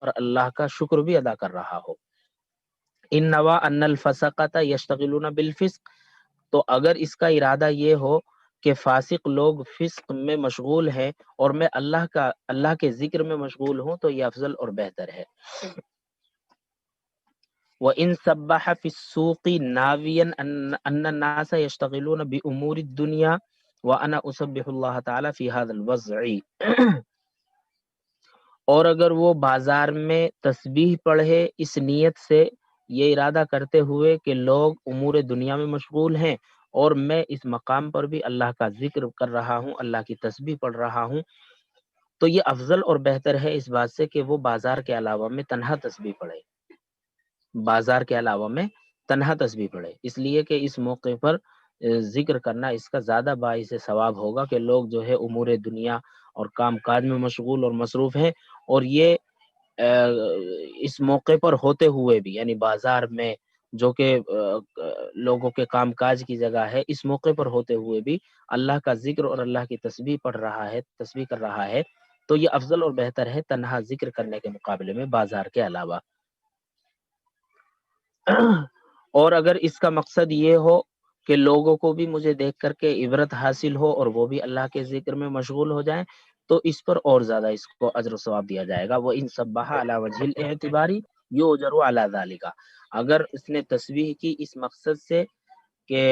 اور اللہ کا شکر بھی ادا کر رہا ہو۔ ان نوا ان الفسقۃ یشتغلون بالفسق، تو اگر اس کا ارادہ یہ ہو کہ فاسق لوگ فسق میں مشغول ہیں اور میں اللہ کے ذکر میں مشغول ہوں، تو یہ افضل اور بہتر ہے۔ وَإِن سَبَّحَ فِي السُّوقِ نَاوِيًا أَنَّ النَّاسَ يَشْتَغِلُونَ بِأُمُورِ الدُّنْيَا وَأَنَا أُسَبِّحُ اللَّهَ تَعَالَى فِي هَذَا الْوَضْعِ، اور اگر وہ بازار میں تسبیح پڑھے اس نیت سے، یہ ارادہ کرتے ہوئے کہ لوگ امور دنیا میں مشغول ہیں اور میں اس مقام پر بھی اللہ کا ذکر کر رہا ہوں، اللہ کی تسبیح پڑھ رہا ہوں، تو یہ افضل اور بہتر ہے اس بات سے کہ وہ بازار کے علاوہ میں تنہا تسبیح پڑھے، بازار کے علاوہ میں تنہا تسبیح پڑھے، اس لیے کہ اس موقع پر ذکر کرنا اس کا زیادہ باعث ثواب ہوگا کہ لوگ جو ہے امور دنیا اور کام کاج میں مشغول اور مصروف ہیں، اور یہ اس موقع پر ہوتے ہوئے بھی، یعنی بازار میں جو کہ لوگوں کے کام کاج کی جگہ ہے، اس موقع پر ہوتے ہوئے بھی اللہ کا ذکر اور اللہ کی تسبیح پڑھ رہا ہے، تسبیح کر رہا ہے، تو یہ افضل اور بہتر ہے تنہا ذکر کرنے کے مقابلے میں بازار کے علاوہ۔ اور اگر اس کا مقصد یہ ہو کہ لوگوں کو بھی مجھے دیکھ کر کے عبرت حاصل ہو اور وہ بھی اللہ کے ذکر میں مشغول ہو جائیں، تو اس پر اور زیادہ اس کو اجر و ثواب دیا جائے گا۔ وہ ان سبح علی وجہ الاعتباری یؤجر علی ذلک، اگر اس نے تسبیح کی اس مقصد سے کہ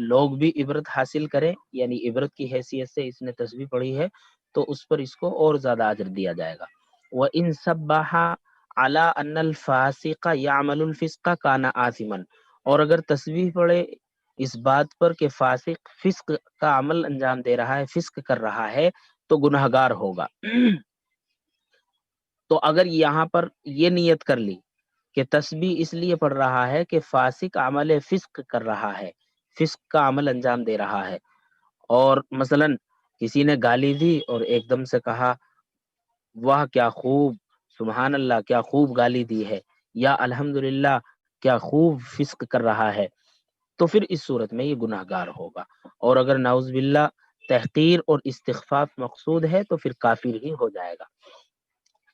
لوگ بھی عبرت حاصل کریں، یعنی عبرت کی حیثیت سے اس نے تسبیح پڑھی ہے، تو اس پر اس کو اور زیادہ اجر دیا جائے گا۔ وَإِن سَبَّحَ عَلَىٰ أَنَّ الْفَاسِقَ يَعْمَلُ الْفِسْقَ كَانَ آثِمًا، اور اگر تسبیح پڑھے اس بات پر کہ فاسق فسق کا عمل انجام دے رہا ہے، فسق کر رہا ہے، تو گناہگار ہوگا۔ تو اگر یہاں پر یہ نیت کر لی کہ تسبیح اس لیے پڑھ رہا ہے کہ فاسق عمل فسق کر رہا ہے، فسق کا عمل انجام دے رہا ہے، اور مثلا کسی نے گالی دی اور ایک دم سے کہا واہ کیا خوب، سبحان اللہ کیا خوب گالی دی ہے، یا الحمدللہ کیا خوب فسق کر رہا ہے، تو پھر اس صورت میں یہ گناہ گار ہوگا۔ اور اگر نعوذ باللہ تحقیر اور استخفاف مقصود ہے تو پھر کافر ہی ہو جائے گا۔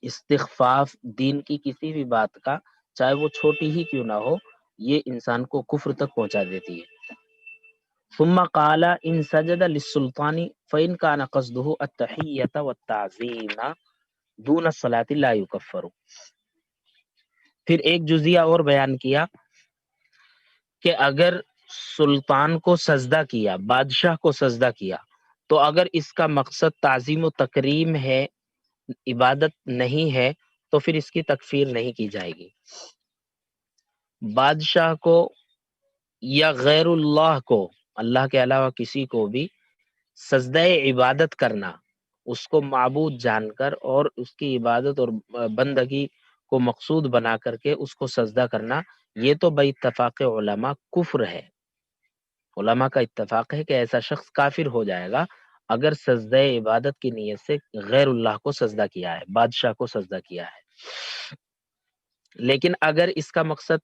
استخفاف دین کی کسی بھی بات کا، چاہے وہ چھوٹی ہی کیوں نہ ہو، یہ انسان کو کفر تک پہنچا دیتی ہے۔ ثم قال ان سجد للسلطان فإن كان قصده التحية والتعظيم دون الصلاة لا يكفر، پھر ایک جزیہ اور بیان کیا کہ اگر سلطان کو سجدہ کیا، بادشاہ کو سجدہ کیا، تو اگر اس کا مقصد تعظیم و تکریم ہے، عبادت نہیں ہے، تو پھر اس کی تکفیر نہیں کی جائے گی۔ بادشاہ کو یا غیر اللہ کو، اللہ کے علاوہ کسی کو بھی سجدہ عبادت کرنا، اس کو معبود جان کر اور اس کی عبادت اور بندگی کو مقصود بنا کر کے اس کو سجدہ کرنا، یہ تو بے اتفاق علماء کفر ہے۔ علماء کا اتفاق ہے کہ ایسا شخص کافر ہو جائے گا اگر سجدہ عبادت کی نیت سے غیر اللہ کو سجدہ کیا ہے، بادشاہ کو سجدہ کیا ہے۔ لیکن اگر اس کا مقصد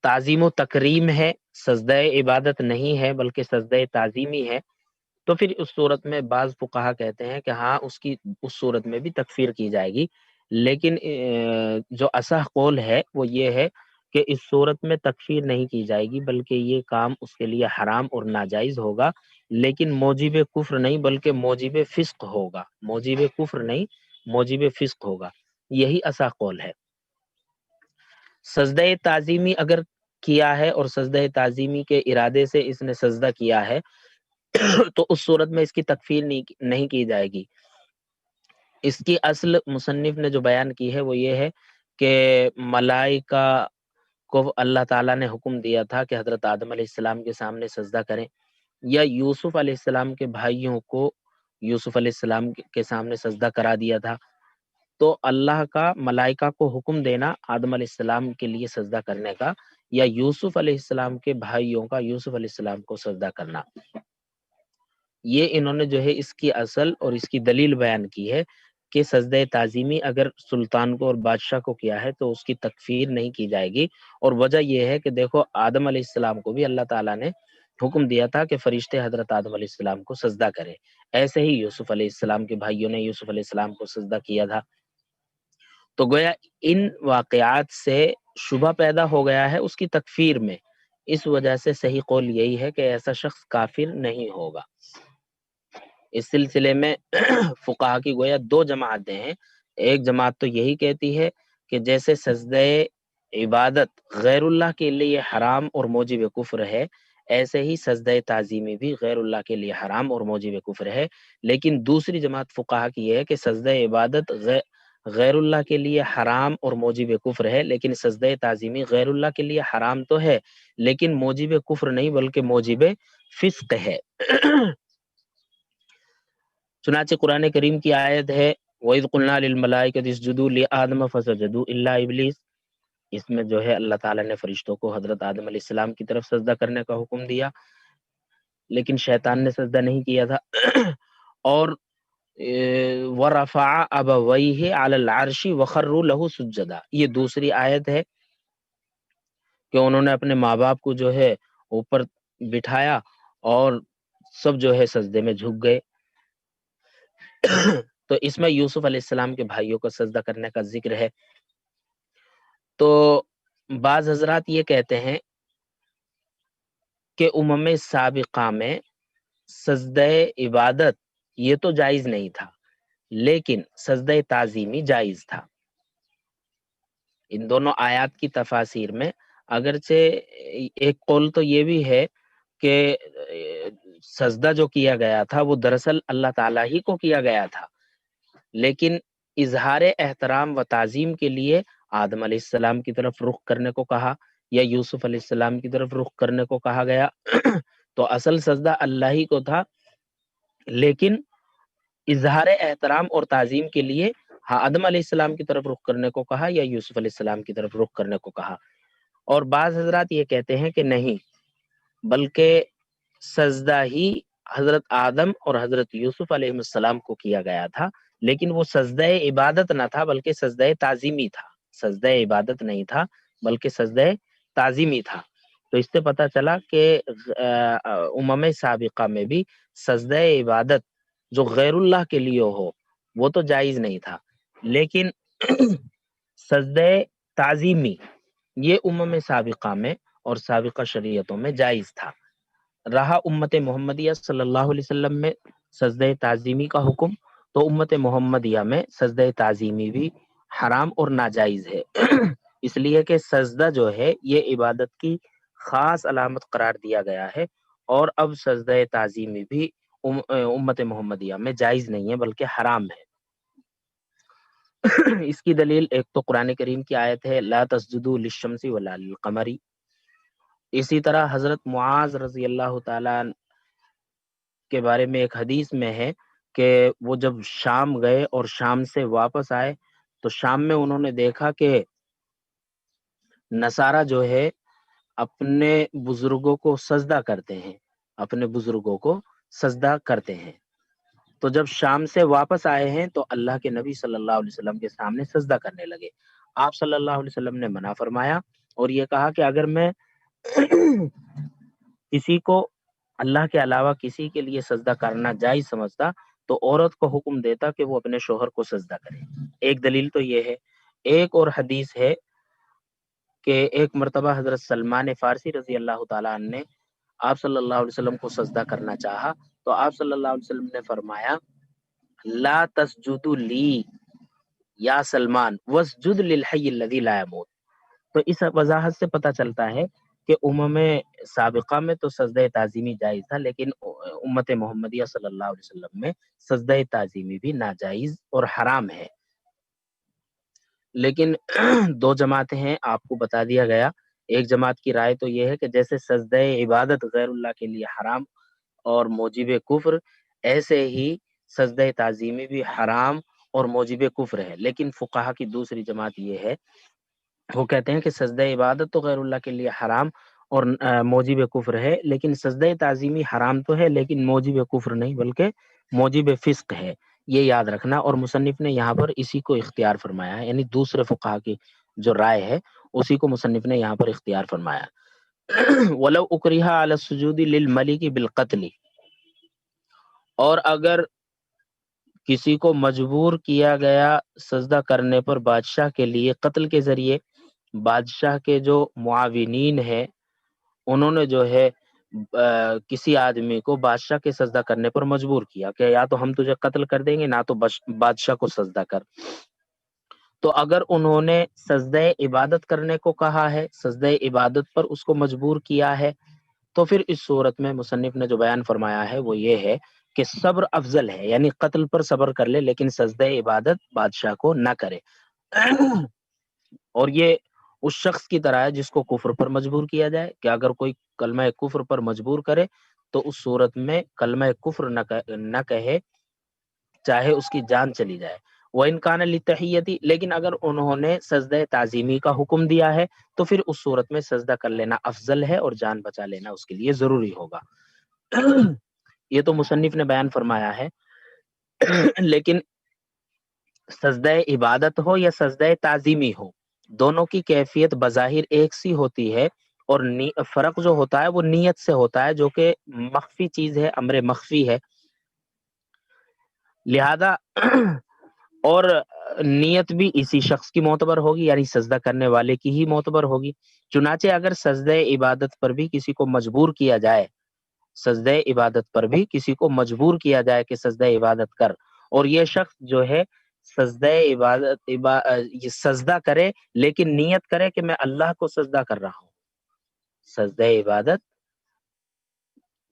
تعظیم و تکریم ہے، سجدہ عبادت نہیں ہے بلکہ سجدہ تعظیمی ہے، تو پھر اس صورت میں بعض فقہا کہتے ہیں کہ ہاں اس صورت میں بھی تکفیر کی جائے گی، لیکن جو اصح قول ہے وہ یہ ہے کہ اس صورت میں تکفیر نہیں کی جائے گی، بلکہ یہ کام اس کے لیے حرام اور ناجائز ہوگا، لیکن موجب کفر نہیں بلکہ موجب فسق ہوگا، موجب کفر نہیں موجب فسق ہوگا، یہی اصح قول ہے۔ سجدہ تعظیمی اگر کیا ہے اور سجدہ تعظیمی کے ارادے سے اس نے سجدہ کیا ہے تو اس صورت میں اس کی تکفیر نہیں کی جائے گی۔ اس کی اصل مصنف نے جو بیان کی ہے وہ یہ ہے کہ ملائکہ کو اللہ تعالیٰ نے حکم دیا تھا کہ حضرت آدم علیہ السلام کے سامنے سجدہ کریں، یا یوسف علیہ السلام کے بھائیوں کو یوسف علیہ السلام کے سامنے سجدہ کرا دیا تھا، تو اللہ کا ملائکہ کو حکم دینا آدم علیہ السلام کے لیے سجدہ کرنے کا، یا یوسف علیہ السلام کے بھائیوں کا یوسف علیہ السلام کو سجدہ کرنا، یہ انہوں نے جو ہے اس کی اصل اور اس کی دلیل بیان کی ہے کہ سجدہ تعظیمی اگر سلطان کو اور بادشاہ کو کیا ہے تو اس کی تکفیر نہیں کی جائے گی، اور وجہ یہ ہے کہ دیکھو آدم علیہ السلام کو بھی اللہ تعالیٰ نے حکم دیا تھا کہ فرشتے حضرت آدم علیہ السلام کو سجدہ کریں، ایسے ہی یوسف علیہ السلام کے بھائیوں نے یوسف علیہ السلام کو سجدہ کیا تھا۔ تو گویا ان واقعات سے شبہ پیدا ہو گیا ہے اس کی تکفیر میں، اس وجہ سے صحیح قول یہی ہے کہ ایسا شخص کافر نہیں ہوگا۔ اس سلسلے میں فقہا کی گویا دو جماعتیں ہیں۔ ایک جماعت تو یہی کہتی ہے کہ جیسے سجدہ عبادت غیر اللہ کے لیے حرام اور موجب کفر ہے، ایسے ہی سجدہ تعظیمی بھی غیر اللہ کے لیے حرام اور موجب کفر ہے۔ لیکن دوسری جماعت فقہا کی یہ ہے کہ سجدہ عبادت غیر اللہ کے لیے حرام اور موجب کفر ہے، لیکن سجدہ تعظیمی غیر اللہ کے لیے حرام تو ہے لیکن موجب کفر نہیں بلکہ موجب فسق ہے۔ چنانچہ قرآن کریم کی آیت ہے وَإِذْ قُلْنَا لِلْمَلَائِكَةِ اسْجُدُوا لِآدَمَ فَسَجَدُوا إِلَّا إِبْلِيسَ، اس میں جو ہے اللہ تعالیٰ نے فرشتوں کو حضرت آدم علیہ السلام کی طرف سجدہ کرنے کا حکم دیا، لیکن شیطان نے سجدہ نہیں کیا تھا۔ اور وَرَفَعَ أَبَوَيْهِ عَلَى الْعَرْشِ وَخَرُّوا لَهُ سُجَّدًا، یہ دوسری آیت ہے کہ انہوں نے اپنے ماں باپ کو جو ہے اوپر بٹھایا اور سب جو ہے سجدے میں جھک گئے۔ تو اس میں یوسف علیہ السلام کے بھائیوں کو سجدہ کرنے کا ذکر ہے۔ تو بعض حضرات یہ کہتے ہیں کہ امم سابقہ میں سجدہ عبادت یہ تو جائز نہیں تھا لیکن سجدہ تعظیمی جائز تھا۔ ان دونوں آیات کی تفاسیر میں اگرچہ ایک قول تو یہ بھی ہے کہ سجدہ جو کیا گیا تھا وہ دراصل اللہ تعالیٰ ہی کو کیا گیا تھا، لیکن اظہار احترام و تعظیم کے لیے آدم علیہ السلام کی طرف رخ کرنے کو کہا یا یوسف علیہ السلام کی طرف رخ کرنے کو کہا گیا۔ تو اصل سجدہ اللہ ہی کو تھا لیکن اظہار احترام اور تعظیم کے لیے آدم علیہ السلام کی طرف رخ کرنے کو کہا یا یوسف علیہ السلام کی طرف رخ کرنے کو کہا۔ اور بعض حضرات یہ کہتے ہیں کہ نہیں بلکہ سجدہ ہی حضرت آدم اور حضرت یوسف علیہ السلام کو کیا گیا تھا، لیکن وہ سجدہ عبادت نہ تھا بلکہ سجدہ تعظیمی تھا۔ سجدہ عبادت نہیں تھا بلکہ سجدہ تعظیمی تھا۔ تو اس سے پتہ چلا کہ امم سابقہ میں بھی سجدہ عبادت جو غیر اللہ کے لیے ہو وہ تو جائز نہیں تھا، لیکن سجدہ تعظیمی یہ امم سابقہ میں اور سابقہ شریعتوں میں جائز تھا۔ رہا امت محمدیہ صلی اللہ علیہ وسلم میں سجدہ تعظیمی کا حکم، تو امت محمدیہ میں سجدہ تعظیمی بھی حرام اور ناجائز ہے۔ اس لیے کہ سجدہ جو ہے یہ عبادت کی خاص علامت قرار دیا گیا ہے، اور اب سجدہ تعظیمی بھی امت محمدیہ میں جائز نہیں ہے بلکہ حرام ہے۔ اس کی دلیل ایک تو قرآن کریم کی آیت ہے لا تسجدوا للشمس ولا للقمر۔ اسی طرح حضرت معاذ رضی اللہ تعالیٰ کے بارے میں ایک حدیث میں ہے کہ وہ جب شام گئے اور شام سے واپس آئے تو شام میں انہوں نے دیکھا کہ نصارہ جو ہے اپنے بزرگوں کو سجدہ کرتے ہیں، اپنے بزرگوں کو سجدہ کرتے ہیں۔ تو جب شام سے واپس آئے ہیں تو اللہ کے نبی صلی اللہ علیہ وسلم کے سامنے سجدہ کرنے لگے۔ آپ صلی اللہ علیہ وسلم نے منع فرمایا اور یہ کہا کہ اگر میں کسی کو اللہ کے علاوہ کسی کے لیے سجدہ کرنا جائز سمجھتا تو عورت کو حکم دیتا کہ وہ اپنے شوہر کو سجدہ کرے۔ ایک دلیل تو یہ ہے۔ ایک اور حدیث ہے کہ ایک مرتبہ حضرت سلمان فارسی رضی اللہ تعالیٰ عنہ نے آپ صلی اللہ علیہ وسلم کو سجدہ کرنا چاہا تو آپ صلی اللہ علیہ وسلم نے فرمایا لا تسجد لی یا سلمان واسجد للحی الذی لا یموت۔ تو اس وضاحت سے پتہ چلتا ہے کہ امم سابقہ میں تو سجدہ تعظیمی جائز تھا لیکن امت محمدیہ صلی اللہ علیہ وسلم میں سجدہ تعظیمی بھی ناجائز اور حرام ہے۔ لیکن دو جماعتیں ہیں، آپ کو بتا دیا گیا۔ ایک جماعت کی رائے تو یہ ہے کہ جیسے سجدہ عبادت غیر اللہ کے لیے حرام اور موجب کفر، ایسے ہی سجدہ تعظیمی بھی حرام اور موجب کفر ہے۔ لیکن فقہا کی دوسری جماعت یہ ہے، وہ کہتے ہیں کہ سجدہ عبادت تو غیر اللہ کے لیے حرام اور موجب کفر ہے، لیکن سجدہ تعظیمی حرام تو ہے لیکن موجب کفر نہیں بلکہ موجب فسق ہے۔ یہ یاد رکھنا، اور مصنف نے یہاں پر اسی کو اختیار فرمایا ہے، یعنی دوسرے فقہا کی جو رائے ہے اسی کو مصنف نے یہاں پر اختیار فرمایا۔ وَلَوْ أُكْرِهَ عَلَى السُّجُودِ لِلْمَلِكِ بِالْقَتْلِ، اور اگر کسی کو مجبور کیا گیا سجدہ کرنے پر بادشاہ کے لیے قتل کے ذریعے، بادشاہ کے جو معاونین ہیں انہوں نے جو ہے کسی آدمی کو بادشاہ کے سجدہ کرنے پر مجبور کیا کہ یا تو ہم تجھے قتل کر دیں گے، نہ تو بادشاہ کو سجدہ کر۔ تو اگر انہوں نے سجدہ عبادت کرنے کو کہا ہے، سجدہ عبادت پر اس کو مجبور کیا ہے، تو پھر اس صورت میں مصنف نے جو بیان فرمایا ہے وہ یہ ہے کہ صبر افضل ہے، یعنی قتل پر صبر کر لے لیکن سجدہ عبادت بادشاہ کو نہ کرے۔ اور یہ اس شخص کی طرح ہے جس کو کفر پر مجبور کیا جائے کہ اگر کوئی کلمہ کفر پر مجبور کرے تو اس صورت میں کلمہ کفر نہ کہے چاہے اس کی جان چلی جائے۔ وَإِنْ كَانَ لِلتَّحِيَّةِ، لیکن اگر انہوں نے سجدہ تعظیمی کا حکم دیا ہے تو پھر اس صورت میں سجدہ کر لینا افضل ہے اور جان بچا لینا اس کے لیے ضروری ہوگا۔ یہ تو مصنف نے بیان فرمایا ہے۔ لیکن سجدہ عبادت ہو یا سجدہ تعظیمی ہو، دونوں کی کیفیت بظاہر ایک سی ہوتی ہے، اور فرق جو ہوتا ہے وہ نیت سے ہوتا ہے جو کہ مخفی چیز ہے، امر مخفی ہے، لہذا اور نیت بھی اسی شخص کی معتبر ہوگی، یعنی سجدہ کرنے والے کی ہی معتبر ہوگی۔ چنانچہ اگر سجدہ عبادت پر بھی کسی کو مجبور کیا جائے، سجدہ عبادت پر بھی کسی کو مجبور کیا جائے کہ سجدہ عبادت کر، اور یہ شخص جو ہے سجدہ یہ سجدہ کرے لیکن نیت کرے کہ میں اللہ کو سجدہ کر رہا ہوں، سجدہ عبادت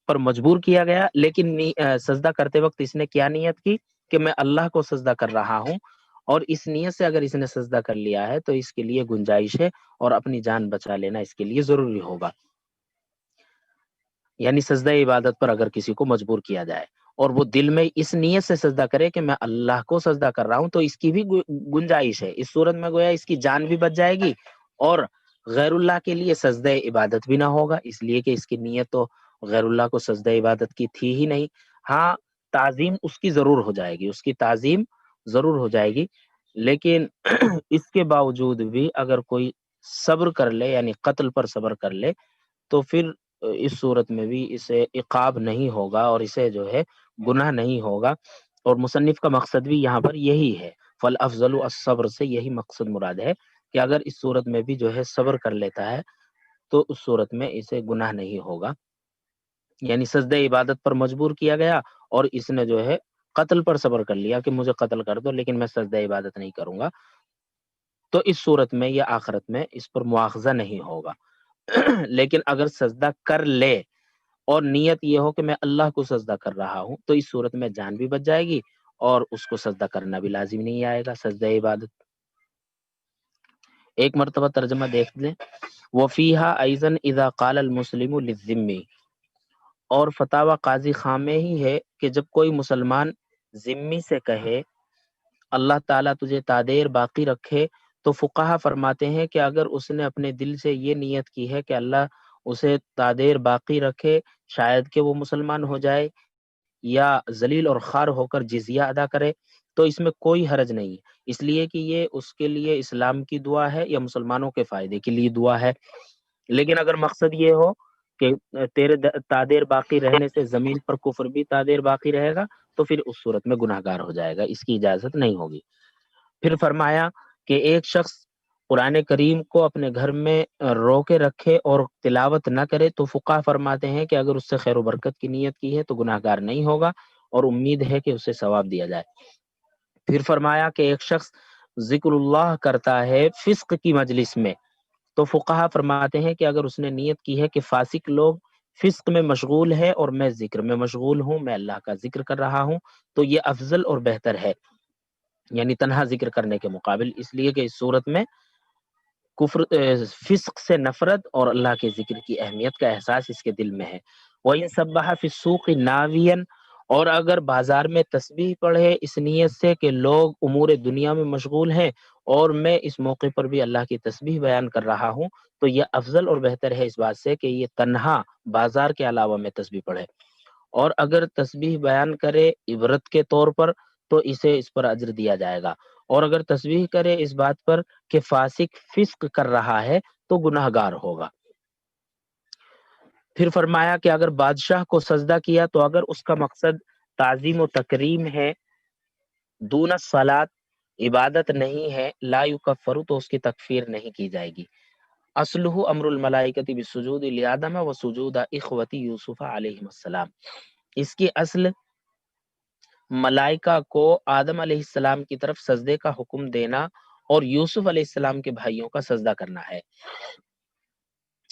پر مجبور کیا گیا لیکن سجدہ کرتے وقت اس نے کیا نیت کی کہ میں اللہ کو سجدہ کر رہا ہوں، اور اس نیت سے اگر اس نے سجدہ کر لیا ہے تو اس کے لیے گنجائش ہے اور اپنی جان بچا لینا اس کے لیے ضروری ہوگا۔ یعنی سجدہ عبادت پر اگر کسی کو مجبور کیا جائے اور وہ دل میں اس نیت سے سجدہ کرے کہ میں اللہ کو سجدہ کر رہا ہوں تو اس کی بھی گنجائش ہے، اس صورت میں گویا اس کی جان بھی بچ جائے گی اور غیر اللہ کے لیے سجدہ عبادت بھی نہ ہوگا، اس لیے کہ اس کی نیت تو غیر اللہ کو سجدہ عبادت کی تھی ہی نہیں۔ ہاں تعظیم اس کی ضرور ہو جائے گی، اس کی تعظیم ضرور ہو جائے گی، لیکن اس کے باوجود بھی اگر کوئی صبر کر لے یعنی قتل پر صبر کر لے تو پھر اس صورت میں بھی اسے عقاب نہیں ہوگا اور اسے جو ہے گناہ نہیں ہوگا، اور مصنف کا مقصد بھی یہاں پر یہی ہے، فالافضل الصبر سے یہی مقصد مراد ہے کہ اگر اس صورت میں بھی جو ہے صبر کر لیتا ہے تو اس صورت میں اسے گناہ نہیں ہوگا۔ یعنی سجدہ عبادت پر مجبور کیا گیا اور اس نے جو ہے قتل پر صبر کر لیا کہ مجھے قتل کر دو لیکن میں سجدہ عبادت نہیں کروں گا، تو اس صورت میں یا آخرت میں اس پر مواخذہ نہیں ہوگا۔ لیکن اگر سجدہ کر لے اور نیت یہ ہو کہ میں اللہ کو سجدہ کر رہا ہوں تو اس صورت میں جان بھی بچ جائے گی اور اس کو سجدہ کرنا بھی لازم نہیں آئے گا، سجدہ عبادت۔ ایک مرتبہ ترجمہ دیکھ لیں، وَفِيهَا أَيْضًا إِذَا قَالَ الْمُسْلِمُ لِلذِّمِّ، اور فتاوی قاضی خاں میں ہی ہے کہ جب کوئی مسلمان ذمی سے کہے اللہ تعالیٰ تجھے تادیر باقی رکھے، تو فقہا فرماتے ہیں کہ اگر اس نے اپنے دل سے یہ نیت کی ہے کہ اللہ اسے تادیر باقی رکھے، شاید کہ وہ مسلمان ہو جائے یا ذلیل اور خوار ہو کر جزیہ ادا کرے، تو اس میں کوئی حرج نہیں، اس لیے کہ یہ اس کے لیے اسلام کی دعا ہے یا مسلمانوں کے فائدے کے لیے دعا ہے۔ لیکن اگر مقصد یہ ہو کہ تیرے تادیر باقی رہنے سے زمین پر کفر بھی تادیر باقی رہے گا تو پھر اس صورت میں گناہ گار ہو جائے گا، اس کی اجازت نہیں ہوگی۔ پھر فرمایا کہ ایک شخص قرآن کریم کو اپنے گھر میں رو کے رکھے اور تلاوت نہ کرے تو فقہا فرماتے ہیں کہ اگر اس سے خیر و برکت کی نیت کی ہے تو گناہ گار نہیں ہوگا اور امید ہے کہ اسے ثواب دیا جائے۔ پھر فرمایا کہ ایک شخص ذکر اللہ کرتا ہے فسق کی مجلس میں تو فقہا فرماتے ہیں کہ اگر اس نے نیت کی ہے کہ فاسق لوگ فسق میں مشغول ہے اور میں ذکر میں مشغول ہوں، میں اللہ کا ذکر کر رہا ہوں، تو یہ افضل اور بہتر ہے، یعنی تنہا ذکر کرنے کے مقابل، اس لیے کہ اس صورت میں فسق سے نفرت اور اللہ کے ذکر کی اہمیت کا احساس اس کے دل میں ہے۔ وَإِن سَبَّحَ فِي السُّوقِ نَاوِيًا، اور اگر بازار میں تسبیح پڑھے اس نیت سے کہ لوگ امور دنیا میں مشغول ہیں اور میں اس موقع پر بھی اللہ کی تسبیح بیان کر رہا ہوں، تو یہ افضل اور بہتر ہے اس بات سے کہ یہ تنہا بازار کے علاوہ میں تسبیح پڑھے، اور اگر تسبیح بیان کرے عبرت کے طور پر تو اسے اس پر اجر دیا جائے گا، اور اگر تسبیح کرے اس بات پر کہ فاسق فسق کر رہا ہے تو گناہ گار ہوگا۔ پھر فرمایا کہ اگر بادشاہ کو سجدہ کیا تو اگر اس کا مقصد تعظیم و تکریم ہے دون الصلاۃ عبادت نہیں ہے، لا یکفر تو اس کی تکفیر نہیں کی جائے گی۔ اصلہ امر الملائکۃ بالسجود لآدم وسجود اخوۃ یوسف علیہ السلام، اس کی اصل ملائکہ کو آدم علیہ السلام کی طرف سجدے کا حکم دینا اور یوسف علیہ السلام کے بھائیوں کا سجدہ کرنا ہے۔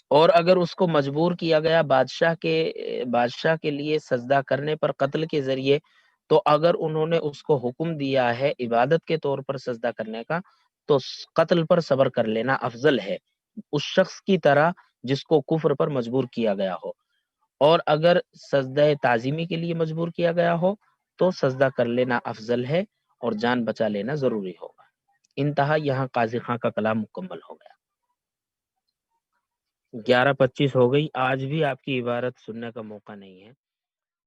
اور اگر اس کو مجبور کیا گیا بادشاہ کے لیے سجدہ کرنے پر قتل کے ذریعے، تو اگر انہوں نے اس کو حکم دیا ہے عبادت کے طور پر سجدہ کرنے کا، تو قتل پر صبر کر لینا افضل ہے اس شخص کی طرح جس کو کفر پر مجبور کیا گیا ہو۔ اور اگر سجدہ تعظیمی کے لیے مجبور کیا گیا ہو تو سجدہ کر لینا افضل ہے اور جان بچا لینا ضروری ہوگا۔ انتہا، یہاں قاضی خاں کا کلام مکمل ہو گیا۔ 11:25 ہو گئی، آج بھی آپ کی عبارت سننے کا موقع نہیں ہے۔